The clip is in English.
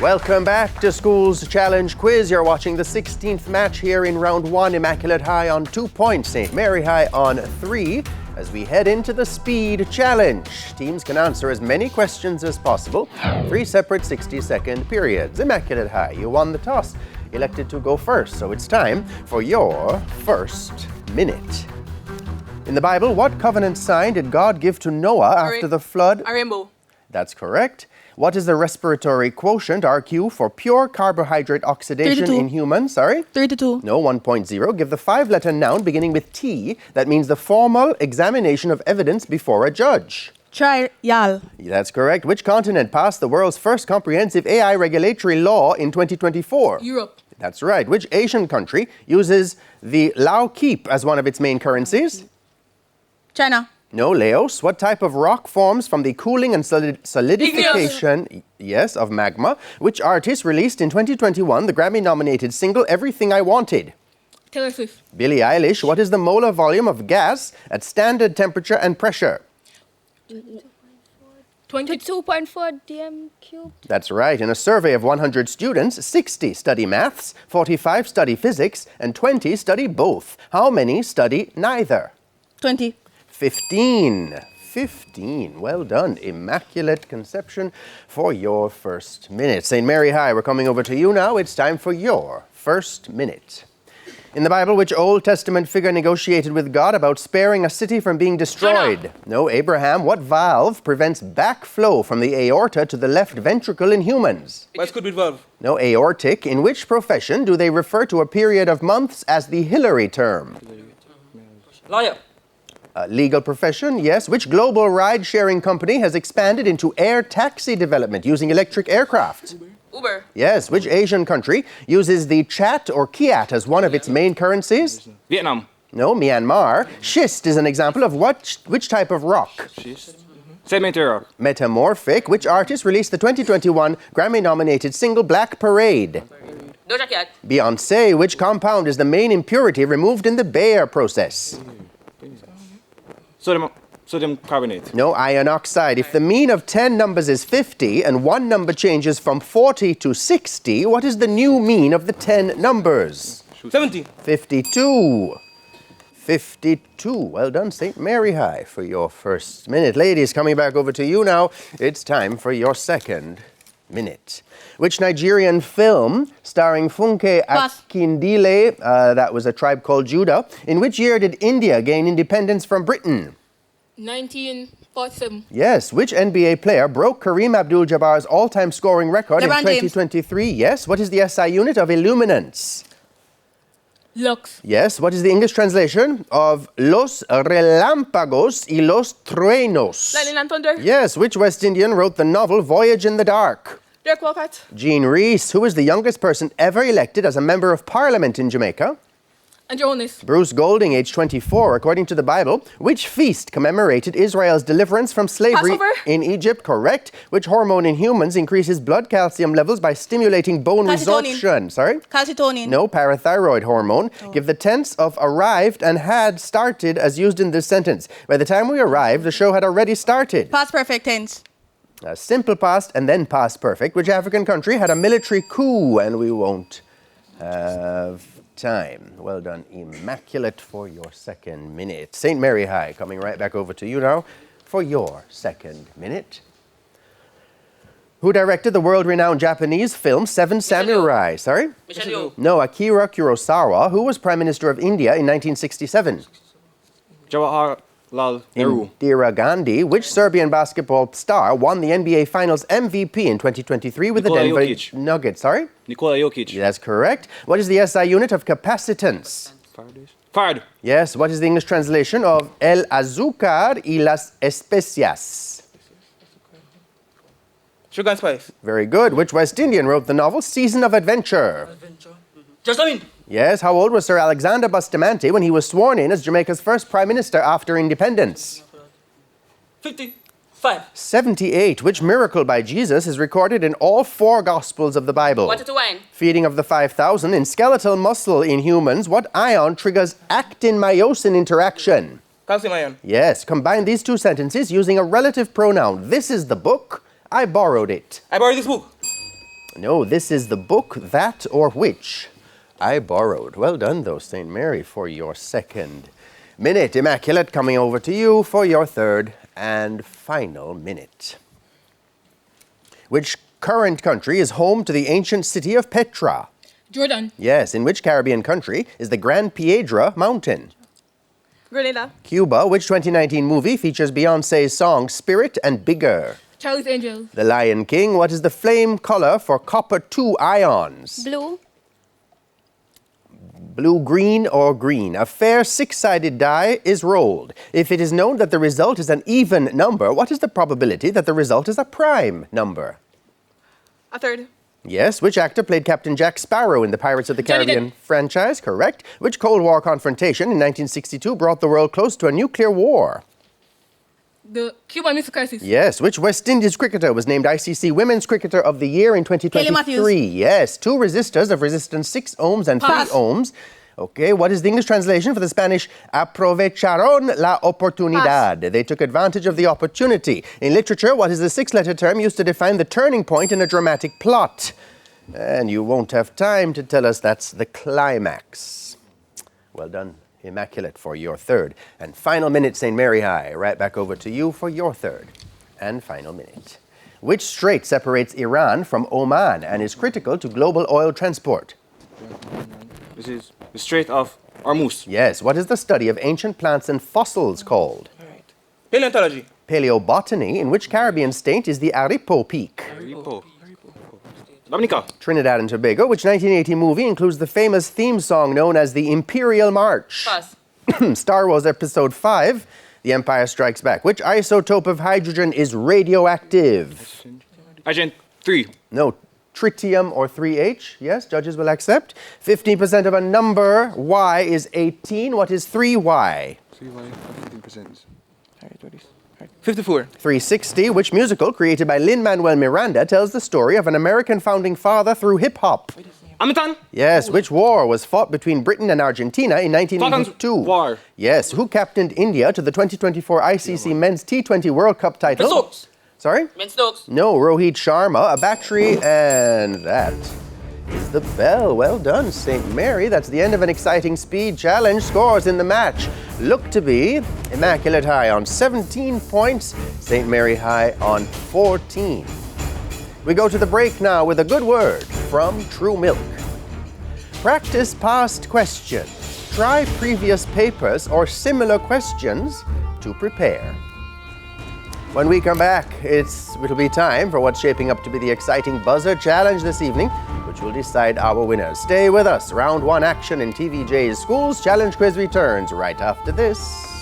Welcome back to School's Challenge Quiz. You're watching the 16th match here in round 1. Immaculate High on 2 points, St. Mary High on 3. As we head into the Speed Challenge, teams can answer as many questions as possible. 3 separate 60-second periods. Immaculate High, you won the toss. Elected to go first, so it's time for your first minute. In the Bible, what covenant sign did God give to Noah after the flood? A rainbow. That's correct. What is the respiratory quotient, RQ, for pure carbohydrate oxidation 32. in humans? Sorry? 32. No, 1.0. Give the 5-letter noun beginning with T that means the formal examination of evidence before a judge. Trial. That's correct. Which continent passed the world's first comprehensive AI regulatory law in 2024? Europe. That's right. Which Asian country uses the Lao Keep as one of its main currencies? China. No, Laos. What type of rock forms from the cooling and solidification of magma? Which artist released in 2021 the Grammy-nominated single Everything I Wanted? Taylor Swift. Billie Eilish. What is the molar volume of gas at standard temperature and pressure? 22.4 dm cubed. That's right. In a survey of 100 students, 60 study maths, 45 study physics, and 20 study both. How many study neither? 20. 15. Well done. Immaculate Conception for your first minute. St. Mary High, we're coming over to you now. It's time for your first minute. In the Bible, which Old Testament figure negotiated with God about sparing a city from being destroyed? Hannah. No, Abraham. What valve prevents backflow from the aorta to the left ventricle in humans? Bicuspid valve. No, aortic. In which profession do they refer to a period of months as the Hillary term? Lawyer. Legal profession, yes. Which global ride-sharing company has expanded into air taxi development using electric aircraft? Uber. Yes. Which Asian country uses the Chat or Kyat as one of its main currencies? Vietnam. No, Myanmar. Schist is an example of which type of rock? Sedimentary rock. Metamorphic. Which artist released the 2021 Grammy-nominated single Black Parade? Doja Cat. Beyoncé. Which compound is the main impurity removed in the Bayer process? Sodium carbonate. No, iron oxide. If the mean of 10 numbers is 50 and one number changes from 40 to 60, what is the new mean of the 10 numbers? 70. 52. 52. Well done, St. Mary High, for your first minute. Ladies, coming back over to you now. It's time for your second minute. Which Nigerian film starring Funke Akindele, that was A Tribe Called Judah, in which year did India gain independence from Britain? 1947. Yes. Which NBA player broke Kareem Abdul-Jabbar's all-time scoring record in LeBron James. 2023? Yes. What is the SI unit of illuminance? Lux. Yes. What is the English translation of Los Relámpagos y los Truenos? Lightning and Thunder. Yes. Which West Indian wrote the novel Voyage in the Dark? Derek Walcott. Jean Rees. Who is the youngest person ever elected as a member of parliament in Jamaica? Andrew Holness. Bruce Golding, age 24. According to the Bible, which feast commemorated Israel's deliverance from slavery Passover. in Egypt? Correct. Which hormone in humans increases blood calcium levels by stimulating bone Calcitonin. resorption? Sorry? Calcitonin. No, parathyroid hormone. Give the tense of arrived and had started as used in this sentence. By the time we arrived, the show had already started. Past perfect tense. Simple past and then past perfect. Which African country had a military coup? And we won't have time. Well done, Immaculate, for your second minute. St. Mary High, coming right back over to you now for your second minute. Who directed the world-renowned Japanese film Seven Samurai? Sorry? Michelle Yeoh. No, Akira Kurosawa. Who was Prime Minister of India in 1967? Jawaharlal Nehru. Indira Gandhi. Which Serbian basketball star won the NBA Finals MVP in 2023 with Nikola the Denver Jokic. Nuggets? Sorry? Nikola Jokic. That's correct. What is the SI unit of capacitance? Farad. Yes. What is the English translation of El azúcar y las especias? Sugar and spice. Very good. Which West Indian wrote the novel Season of Adventure? Jasmine. Yes. How old was Sir Alexander Bustamante when he was sworn in as Jamaica's first Prime Minister after independence? 55. 78. Which miracle by Jesus is recorded in all 4 Gospels of the Bible? Water to wine. Feeding of the 5,000. In skeletal muscle in humans, what ion triggers actin-myosin interaction? Calcium ion. Yes. Combine these 2 sentences using a relative pronoun. This is the book. I borrowed it. I borrowed this book. No, this is the book, that or which I borrowed. Well done, though, St. Mary, for your second minute. Immaculate, coming over to you for your third and final minute. Which current country is home to the ancient city of Petra? Jordan. Yes, in which Caribbean country is the Gran Piedra mountain? Grenada. Cuba, which 2019 movie features Beyoncé's song Spirit and Bigger? Charlie's Angels. The Lion King, what is the flame color for copper-2 ions? Blue. Blue, green, or green. A fair six-sided die is rolled. If it is known that the result is an even number, what is the probability that the result is a prime number? A third. Yes. Which actor played Captain Jack Sparrow in the Pirates of the Johnny Caribbean franchise? Correct. Which Cold War confrontation in 1962 brought the world close to a nuclear war? The Cuban Missile Crisis. Yes. Which West Indies cricketer was named ICC Women's Cricketer of the Year in 2023? Matthews. Yes. Two resistors of resistance 6 ohms and 3 Pass. ohms. Okay, what is the English translation for the Spanish aprovecharon la oportunidad? Pass. They took advantage of the opportunity. In literature, what is the 6-letter term used to define the turning point in a dramatic plot? And you won't have time to tell us that's the climax. Well done, Immaculate, for your third and final minute, St. Mary High. Right back over to you for your third and final minute. Which strait separates Iran from Oman and is critical to global oil transport? This is the Strait of Hormuz. Yes. What is the study of ancient plants and fossils called? Paleontology. Paleobotany. In which Caribbean state is the Aripo Peak? Dominica. Trinidad and Tobago. Which 1980 movie includes the famous theme song known as the Imperial March? Pass. Star Wars Episode 5, The Empire Strikes Back. Which isotope of hydrogen is radioactive? Agent 3. No. Tritium or 3H. Yes, judges will accept. 15% of a number, Y, is 18. What is 3Y? 3y, 15%. 54. 360. Which musical, created by Lin-Manuel Miranda, tells the story of an American founding father through hip-hop? Hamilton. Yes. Which war was fought between Britain and Argentina in 1982? Falklands War. Yes. Who captained India to the 2024 ICC Men's T20 World Cup title? Stokes. Sorry? Ben Stokes. No, Rohit Sharma, a battery, and that is the bell. Well done, St. Mary. That's the end of an exciting speed challenge. Scores in the match look to be Immaculate High on 17 points, St. Mary High on 14. We go to the break now with a good word from True Milk. Practice past questions. Try previous papers or similar questions to prepare. When we come back, it'll be time for what's shaping up to be the exciting buzzer challenge this evening, which will decide our winners. Stay with us. Round 1 action in TVJ's Schools Challenge Quiz returns right after this.